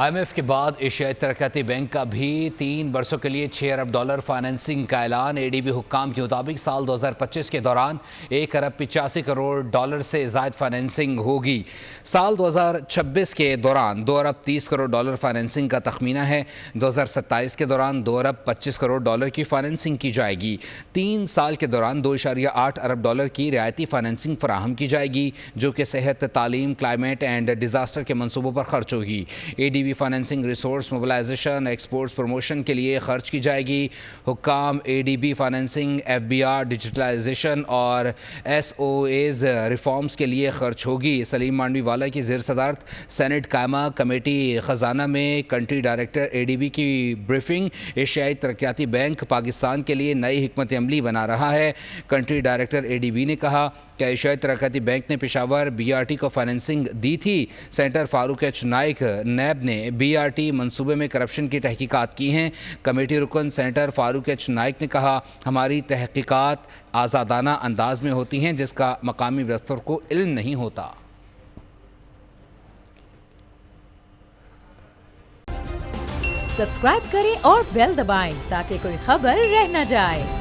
IMF کے بعد ایشیائی ترقیاتی بینک کا بھی 3 برسوں کے لیے $6 ارب فائننسنگ کا اعلان۔ ADB حکام کے مطابق سال 2025 کے دوران $1 ارب 85 کروڑ سے زائد فائننسنگ ہوگی۔ سال 2026 کے دوران $2 ارب 30 کروڑ فائننسنگ کا تخمینہ ہے۔ 2027 کے دوران $2 ارب 25 کروڑ کی فائننسنگ کی جائے گی۔ 3 سال کے دوران $2.8 ارب کی رعایتی فائننسنگ فراہم کی جائے گی، جو کہ صحت، تعلیم، کلائمیٹ اینڈ ڈیزاسٹر کے منصوبوں پر خرچ ہوگی۔ ADB financing resource mobilisation, exports promotion کے لیے خرچ کی جائے گی۔ حکام ADB فائننسنگ FBR ڈیجیٹلائزیشن اور SOAs ریفارمز کے لیے خرچ ہوگی۔ سلیم مانڈوی والا کی زیر صدارت سینٹ قائمہ کمیٹی خزانہ میں کنٹری ڈائریکٹر ADB کی بریفنگ۔ ایشیائی ترقیاتی بینک پاکستان کے لیے نئی حکمت عملی بنا رہا ہے۔ کنٹری ڈائریکٹر ADB نے کہا کہ ایشیائی ترقیاتی بینک نے پشاور BRT کو فائننسنگ دی تھی۔ سینیٹر فاروق ایچ نائک نیب نے BRT منصوبے میں کرپشن کی تحقیقات کی ہیں۔ کمیٹی رکن سینیٹر فاروق ایچ نائک نے کہا، ہماری تحقیقات آزادانہ انداز میں ہوتی ہیں جس کا مقامی دفتر کو علم نہیں ہوتا۔ سبسکرائب کریں اور بیل دبائیں تاکہ کوئی خبر رہ نہ جائے۔